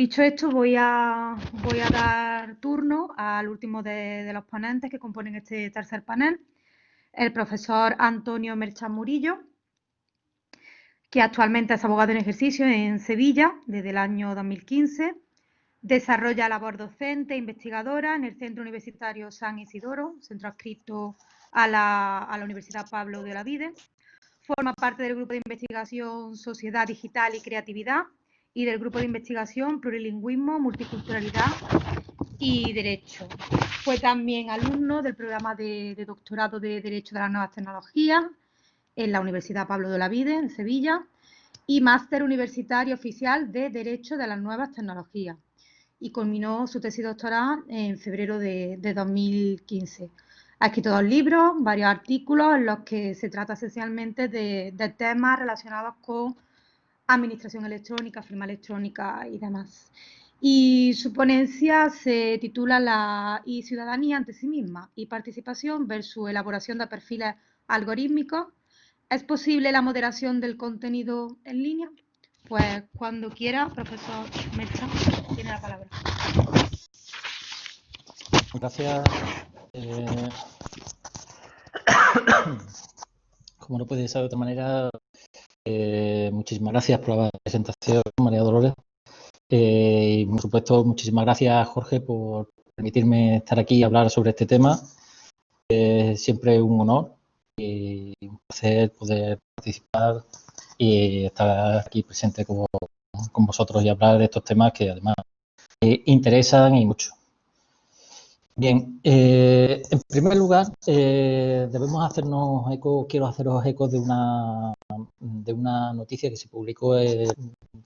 Dicho esto, voy a dar turno al último de los ponentes que componen este tercer panel, el profesor Antonio Merchán Murillo, que actualmente es abogado en ejercicio en Sevilla desde el año 2015. Desarrolla labor docente e investigadora en el Centro Universitario San Isidoro, centro adscrito a la Universidad Pablo de Olavide. Forma parte del grupo de investigación Sociedad Digital y Creatividad y del grupo de investigación Plurilingüismo, Multiculturalidad y Derecho. Fue también alumno del programa de doctorado de Derecho de las Nuevas Tecnologías en la Universidad Pablo de Olavide, en Sevilla, y máster universitario oficial de Derecho de las Nuevas Tecnologías. Y culminó su tesis doctoral en febrero de 2015. Ha escrito 2 libros, varios artículos en los que se trata esencialmente de temas relacionados con administración electrónica, firma electrónica y demás. Y su ponencia se titula La ciudadanía ante sí misma y participación versus elaboración de perfiles algorítmicos. ¿Es posible la moderación del contenido en línea? Pues cuando quiera, profesor Merchán, tiene la palabra. Gracias. Como no puede ser de otra manera, muchísimas gracias por la presentación, María Dolores. Y por supuesto, muchísimas gracias, Jorge, por permitirme estar aquí y hablar sobre este tema. Siempre un honor y un placer poder participar y estar aquí presente con vosotros y hablar de estos temas que además interesan y mucho. Bien, en primer lugar, debemos hacernos eco, quiero haceros eco de una noticia que se publicó el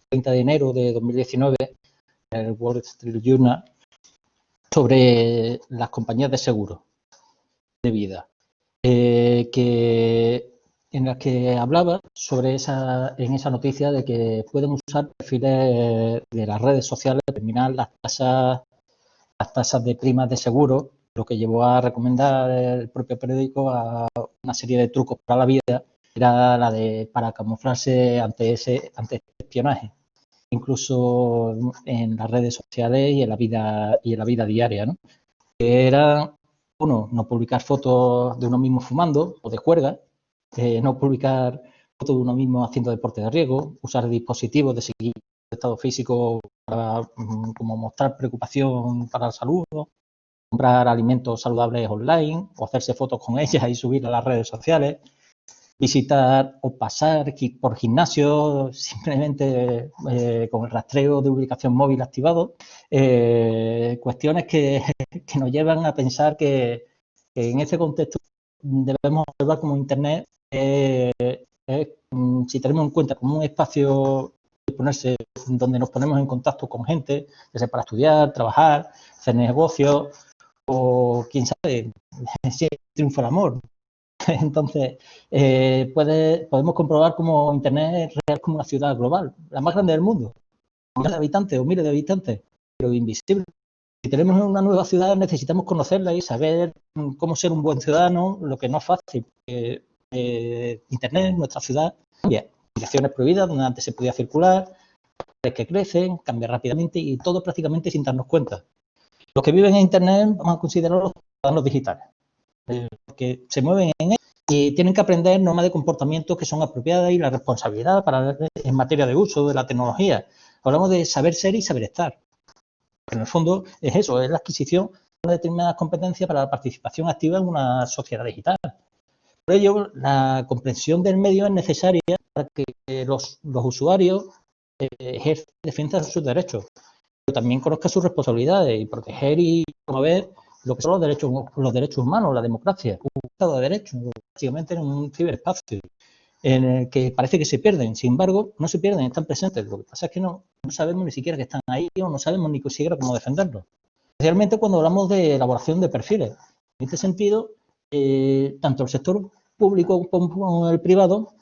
30 de enero de 2019 en el Wall Street Journal sobre las compañías de seguros de vida, en las que hablaba sobre en esa noticia de que pueden usar perfiles de las redes sociales para determinar las tasas de primas de seguro, lo que llevó a recomendar el propio periódico a una serie de trucos para la vida, era la de para camuflarse ante este espionaje, incluso en las redes sociales y en la vida diaria, ¿no? Que era, uno, no publicar fotos de uno mismo fumando o de juerga, no publicar fotos de uno mismo haciendo deporte de riesgo, usar dispositivos de seguimiento de estado físico para como mostrar preocupación para la salud, comprar alimentos saludables online o hacerse fotos con ellas y subir a las redes sociales, visitar o pasar por gimnasios simplemente con el rastreo de ubicación móvil activado, cuestiones que nos llevan a pensar que en ese contexto debemos observar como Internet si tenemos en cuenta como un espacio donde nos ponemos en contacto con gente, ya sea para estudiar, trabajar, hacer negocios o quién sabe, si triunfa el amor. Entonces, podemos comprobar cómo Internet es real como una ciudad global, la más grande del mundo, millones de habitantes o miles de habitantes, pero invisible. Si tenemos una nueva ciudad, necesitamos conocerla y saber cómo ser un buen ciudadano, lo que no es fácil. Internet, nuestra ciudad, cambia. Direcciones prohibidas, donde antes se podía circular, que crecen, cambia rápidamente y todo prácticamente sin darnos cuenta. Los que viven en Internet vamos a considerarlos ciudadanos digitales, porque se mueven en él y tienen que aprender normas de comportamiento que son apropiadas y la responsabilidad en materia de uso de la tecnología. Hablamos de saber ser y saber estar. Pero en el fondo es eso, es la adquisición de determinadas competencias para la participación activa en una sociedad digital. Por ello, la comprensión del medio es necesaria para que los usuarios defiendan sus derechos, pero también conozcan sus responsabilidades y proteger y promover lo que son los derechos humanos, la democracia, un Estado de Derecho, básicamente en un ciberespacio en el que parece que se pierden. Sin embargo, no se pierden, están presentes. Lo que pasa es que no sabemos ni siquiera que están ahí o no sabemos ni siquiera cómo defenderlos. Especialmente cuando hablamos de elaboración de perfiles. En este sentido, tanto el sector público como el privado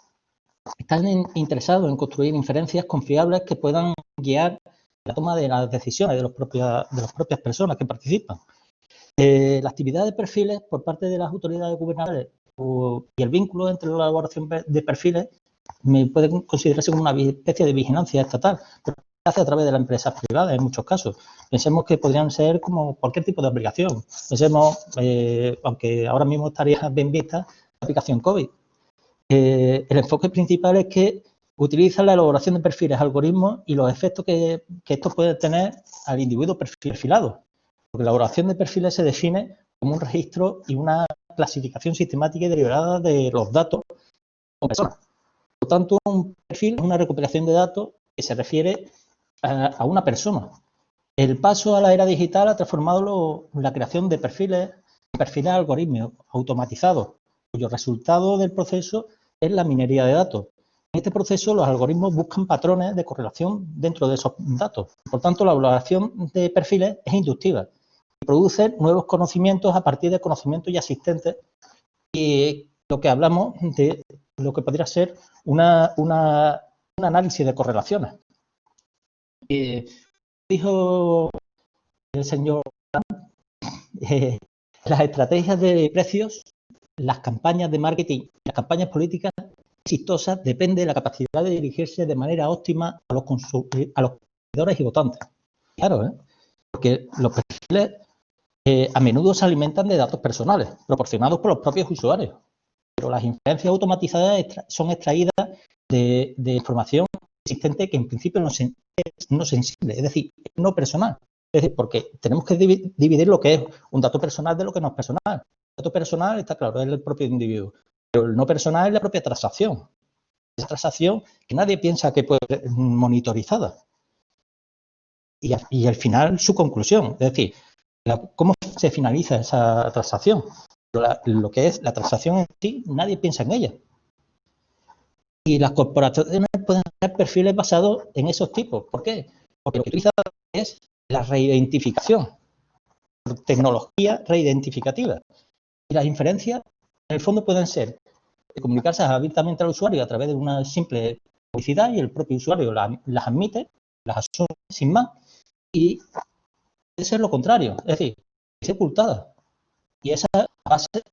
están interesados en construir inferencias confiables que puedan guiar la toma de las decisiones de las propias personas que participan. La actividad de perfiles por parte de las autoridades gubernamentales y el vínculo entre la elaboración de perfiles puede considerarse como una especie de vigilancia estatal. Pero hace a través de las empresas privadas en muchos casos. Pensemos que podrían ser como cualquier tipo de aplicación. Pensemos, aunque ahora mismo estaría bien vista, la aplicación COVID. El enfoque principal es que utiliza la elaboración de perfiles, algoritmos y los efectos que esto puede tener al individuo perfilado. Porque la elaboración de perfiles se define como un registro y una clasificación sistemática y deliberada de los datos como personas. Por lo tanto, un perfil es una recopilación de datos que se refiere a una persona. El paso a la era digital ha transformado la creación de perfiles algorítmicos automatizados, cuyo resultado del proceso es la minería de datos. En este proceso, los algoritmos buscan patrones de correlación dentro de esos datos. Por tanto, la elaboración de perfiles es inductiva y produce nuevos conocimientos a partir de conocimientos ya existentes. Y lo que hablamos de lo que podría ser un análisis de correlaciones. Dijo el señor las estrategias de precios, las campañas de marketing, las campañas políticas exitosas depende de la capacidad de dirigirse de manera óptima a los consumidores y votantes. Claro, porque los perfiles a menudo se alimentan de datos personales proporcionados por los propios usuarios, pero las inferencias automatizadas son extraídas de información existente que en principio no es sensible, es decir, no personal. Es decir, porque tenemos que dividir lo que es un dato personal de lo que no es personal. El dato personal está claro, es el propio individuo, pero el no personal es la propia transacción. Esa transacción que nadie piensa que puede ser monitorizada. Y al final su conclusión, es decir, cómo se finaliza esa transacción. Lo que es la transacción en sí, nadie piensa en ella. Y las corporaciones pueden tener perfiles basados en esos tipos. ¿Por qué? Porque lo que utiliza es la reidentificación, tecnología reidentificativa. Y las inferencias, en el fondo, pueden ser de comunicarse abiertamente al usuario a través de una simple publicidad y el propio usuario las admite, las asume sin más. Y puede ser lo contrario, es decir, es ocultada. Y esa base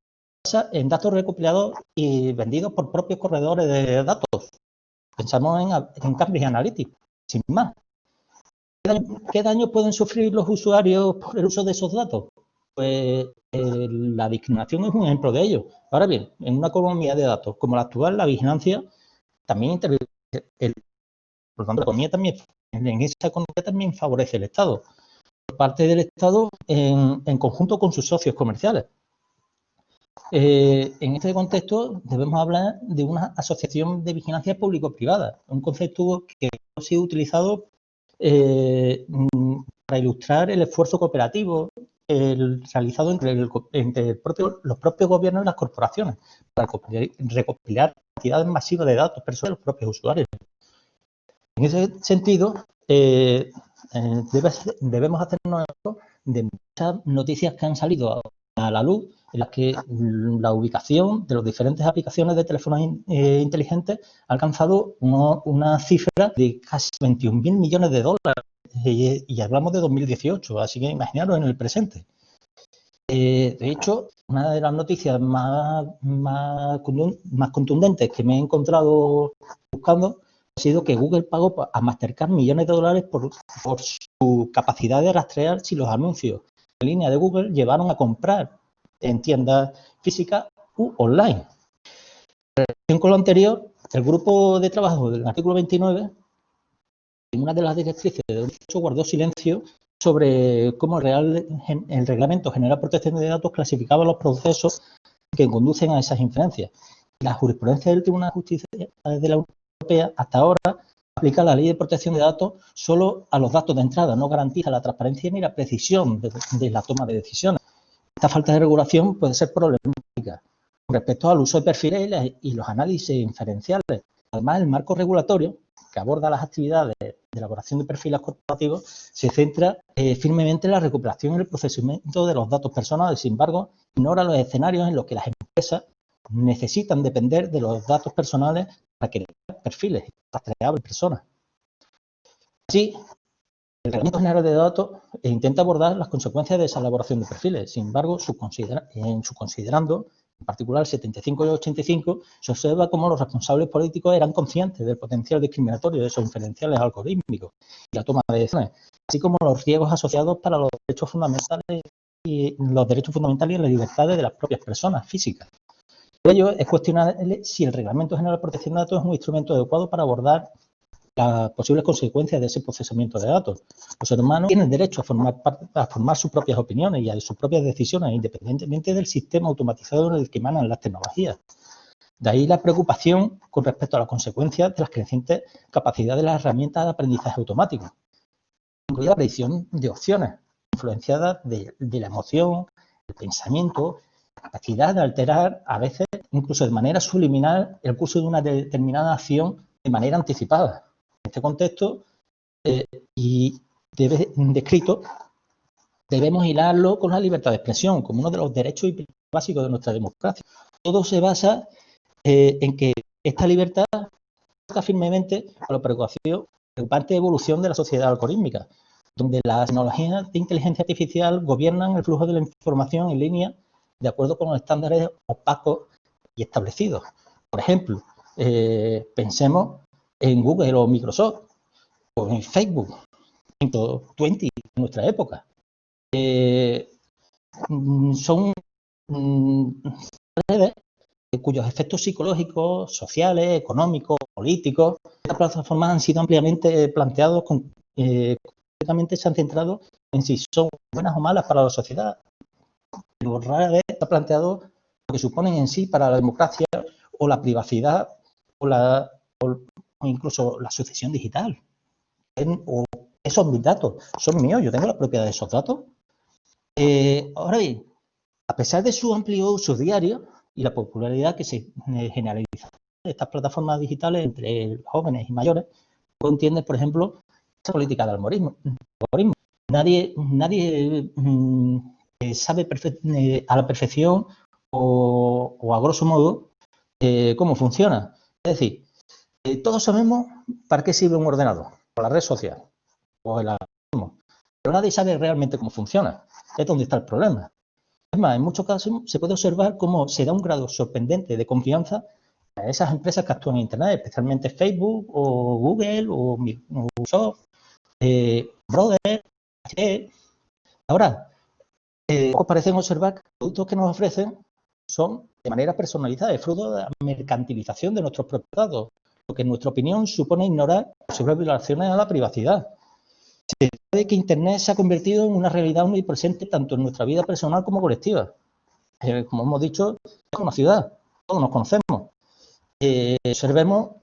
en datos recopilados y vendidos por propios corredores de datos. Pensamos en Cambridge Analytica, sin más. ¿Qué daño pueden sufrir los usuarios por el uso de esos datos? Pues la discriminación es un ejemplo de ello. Ahora bien, en una economía de datos como la actual, la vigilancia también interviene. Por lo tanto, la economía también, en esa economía también favorece el Estado. Por parte del Estado en conjunto con sus socios comerciales. En este contexto debemos hablar de una asociación de vigilancia público-privada, un concepto que ha sido utilizado para ilustrar el esfuerzo cooperativo realizado entre los propios gobiernos y las corporaciones para recopilar cantidades masivas de datos personales de los propios usuarios. En ese sentido, debemos hacernos eco de muchas noticias que han salido a la luz en las que la ubicación de las diferentes aplicaciones de teléfonos inteligentes ha alcanzado una cifra de casi 21.000 millones de dólares y hablamos de 2018, así que imaginaros en el presente. De hecho, una de las noticias más contundentes que me he encontrado buscando ha sido que Google pagó a Mastercard millones de dólares por su capacidad de rastrear si los anuncios en línea de Google llevaron a comprar en tiendas físicas u online. En relación con lo anterior, el grupo de trabajo del artículo 29, en una de las directrices de 2008, guardó silencio sobre cómo el Reglamento General de Protección de Datos clasificaba los procesos que conducen a esas inferencias. La jurisprudencia del Tribunal de Justicia de la Unión Europea hasta ahora aplica la Ley de Protección de Datos solo a los datos de entrada, no garantiza la transparencia ni la precisión de la toma de decisiones. Esta falta de regulación puede ser problemática con respecto al uso de perfiles y los análisis inferenciales. Además, el marco regulatorio que aborda las actividades de elaboración de perfiles corporativos se centra firmemente en la recuperación y el procesamiento de los datos personales. Sin embargo, ignora los escenarios en los que las empresas necesitan depender de los datos personales para crear perfiles rastreables de personas. Así, el Reglamento General de Datos intenta abordar las consecuencias de esa elaboración de perfiles. Sin embargo, en su considerando en particular el 75 y el 85, se observa cómo los responsables políticos eran conscientes del potencial discriminatorio de esos diferenciales algorítmicos y la toma de decisiones, así como los riesgos asociados para los derechos fundamentales y las libertades de las propias personas físicas. Por ello, es cuestionable si el Reglamento General de Protección de Datos es un instrumento adecuado para abordar las posibles consecuencias de ese procesamiento de datos. Los seres humanos tienen derecho a formar sus propias opiniones y a sus propias decisiones, independientemente del sistema automatizado en el que emanan las tecnologías. De ahí la preocupación con respecto a las consecuencias de las crecientes capacidades de las herramientas de aprendizaje automático, incluida la predicción de opciones, influenciadas de la emoción, el pensamiento, la capacidad de alterar, a veces, incluso de manera subliminal, el curso de una determinada acción de manera anticipada. En este contexto, y descrito, debemos hilarlo con la libertad de expresión, como uno de los derechos básicos de nuestra democracia. Todo se basa en que esta libertad está firmemente a la preocupante evolución de la sociedad algorítmica, donde las tecnologías de inteligencia artificial gobiernan el flujo de la información en línea de acuerdo con los estándares opacos y establecidos. Por ejemplo, pensemos en Google o Microsoft, o en Facebook, en 20 en nuestra época. Son redes cuyos efectos psicológicos, sociales, económicos, políticos, estas plataformas han sido ampliamente planteados, completamente se han centrado en si son buenas o malas para la sociedad, pero rara vez se ha planteado lo que suponen en sí para la democracia o la privacidad o incluso la sucesión digital. O esos mis datos son míos, yo tengo la propiedad de esos datos. Ahora bien, a pesar de su amplio uso diario y la popularidad que se generaliza de estas plataformas digitales entre jóvenes y mayores, no entiende, por ejemplo, esa política de algoritmo. Nadie sabe a la perfección o a grosso modo cómo funciona. Es decir, todos sabemos para qué sirve un ordenador, o la red social, o el algoritmo, pero nadie sabe realmente cómo funciona. Es donde está el problema. Es más, en muchos casos se puede observar cómo se da un grado sorprendente de confianza a esas empresas que actúan en Internet, especialmente Facebook o Google o Microsoft, Brother, HP. Ahora, parecen observar que los productos que nos ofrecen son de manera personalizada, es fruto de la mercantilización de nuestros propios datos, lo que en nuestra opinión supone ignorar posibles violaciones a la privacidad. Se sabe que Internet se ha convertido en una realidad omnipresente tanto en nuestra vida personal como colectiva. Como hemos dicho, es una ciudad, todos nos conocemos. Observemos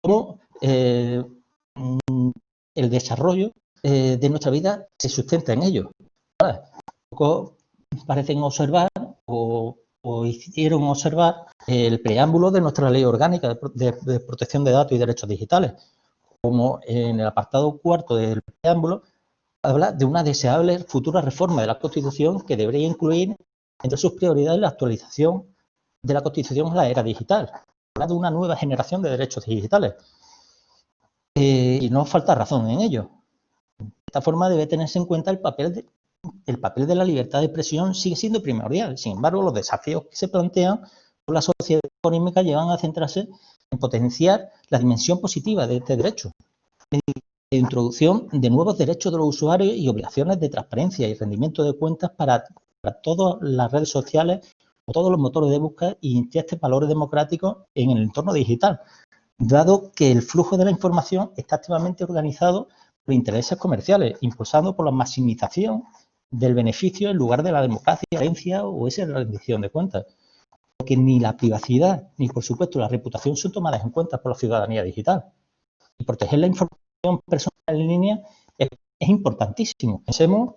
cómo el desarrollo de nuestra vida se sustenta en ello. Poco parecen observar o hicieron observar el preámbulo de nuestra ley orgánica de protección de datos y derechos digitales, como en el apartado cuarto del preámbulo habla de una deseable futura reforma de la Constitución que debería incluir entre sus prioridades la actualización de la Constitución en la era digital. Habla de una nueva generación de derechos digitales. Y no falta razón en ello. De esta forma debe tenerse en cuenta el papel de la libertad de expresión sigue siendo primordial. Sin embargo, los desafíos que se plantean por la sociedad económica llevan a centrarse en potenciar la dimensión positiva de este derecho. La introducción de nuevos derechos de los usuarios y obligaciones de transparencia y rendimiento de cuentas para todas las redes sociales o todos los motores de búsqueda y inyecte valores democráticos en el entorno digital, dado que el flujo de la información está activamente organizado por intereses comerciales, impulsado por la maximización del beneficio en lugar de la democracia, la herencia o esa rendición de cuentas. Porque ni la privacidad ni, por supuesto, la reputación son tomadas en cuenta por la ciudadanía digital. Y proteger la información personal en línea es importantísimo. Pensemos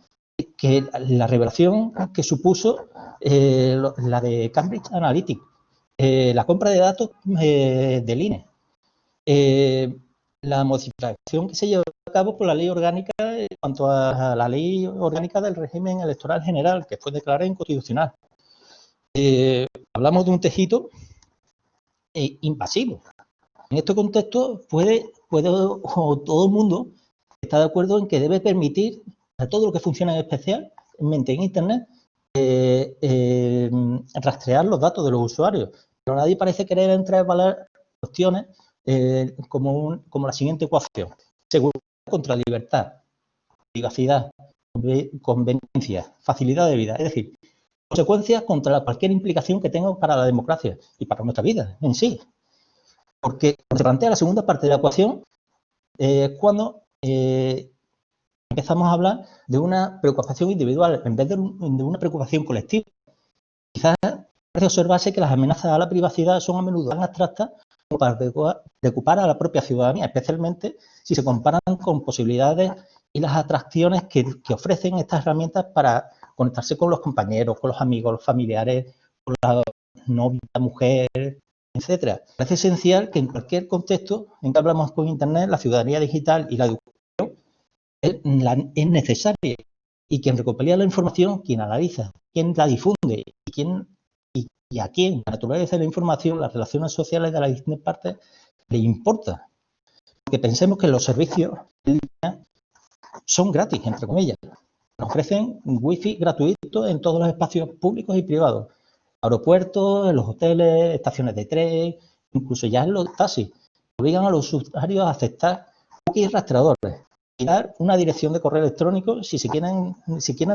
que la revelación que supuso la de Cambridge Analytica, la compra de datos del INE, la modificación que se llevó a cabo por la ley orgánica en cuanto a la ley orgánica del régimen electoral general, que fue declarada inconstitucional. Hablamos de un tejido invasivo. En este contexto, todo el mundo está de acuerdo en que debe permitir a todo lo que funciona especialmente en Internet rastrear los datos de los usuarios. Pero nadie parece querer entrar a valorar cuestiones como la siguiente ecuación. Seguridad contra libertad, privacidad, conveniencia, facilidad de vida. Es decir, consecuencias contra cualquier implicación que tenga para la democracia y para nuestra vida en sí. Porque cuando se plantea la segunda parte de la ecuación, cuando empezamos a hablar de una preocupación individual en vez de una preocupación colectiva. Quizás parece observarse que las amenazas a la privacidad son a menudo tan abstractas como para preocupar a la propia ciudadanía, especialmente si se comparan con posibilidades y las atracciones que ofrecen estas herramientas para conectarse con los compañeros, con los amigos, los familiares, con la novia, mujer, etcétera. Parece esencial que en cualquier contexto en que hablamos con Internet, la ciudadanía digital y la educación es necesaria. Y quien recopila la información, quien analiza, quien la difunde y a quien la naturaleza de la información, las relaciones sociales de las distintas partes, le importa. Porque pensemos que los servicios en línea son gratis, entre comillas. Nos ofrecen wifi gratuito en todos los espacios públicos y privados. Aeropuertos, en los hoteles, estaciones de tren, incluso ya en los taxis. Obligan a los usuarios a aceptar cookies rastreadores y dar una dirección de correo electrónico si quieren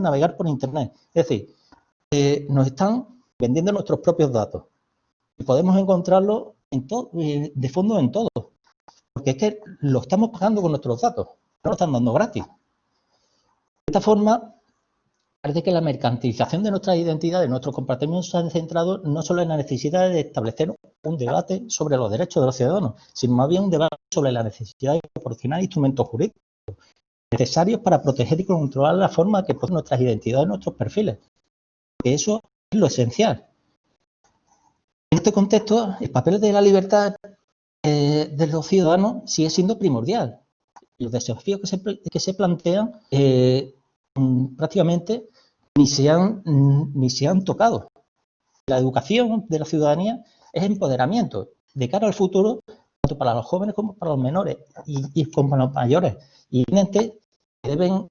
navegar por Internet. Es decir, nos están vendiendo nuestros propios datos y podemos encontrarlo de fondo en todo, porque es que lo estamos pagando con nuestros datos, no lo están dando gratis. De esta forma, parece que la mercantilización de nuestras identidades, de nuestros comportamientos, se han centrado no solo en la necesidad de establecer un debate sobre los derechos de los ciudadanos, sino más bien un debate sobre la necesidad de proporcionar instrumentos jurídicos necesarios para proteger y controlar la forma que poseen nuestras identidades, nuestros perfiles. Que eso es lo esencial. En este contexto, el papel de la libertad de los ciudadanos sigue siendo primordial. Los desafíos que se plantean prácticamente ni se han tocado. La educación de la ciudadanía es empoderamiento de cara al futuro, tanto para los jóvenes como para los menores y como para los mayores. Y evidentemente deben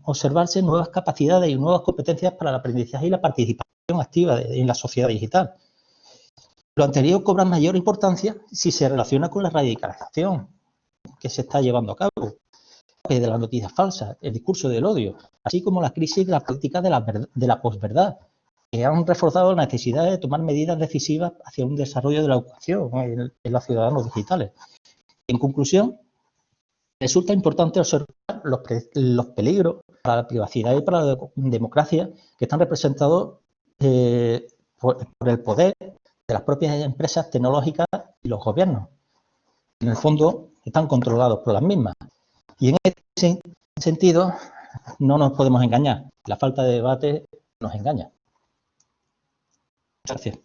observarse nuevas capacidades y nuevas competencias para el aprendizaje y la participación activa en la sociedad digital. Lo anterior cobra mayor importancia si se relaciona con la radicalización que se está llevando a cabo, de las noticias falsas, el discurso del odio, así como la crisis de la política de la posverdad, que han reforzado la necesidad de tomar medidas decisivas hacia un desarrollo de la educación en los ciudadanos digitales. En conclusión, resulta importante observar los peligros para la privacidad y para la democracia que están representados por el poder de las propias empresas tecnológicas y los gobiernos. En el fondo, están controlados por las mismas. Y en ese sentido, no nos podemos engañar. La falta de debate nos engaña. Gracias.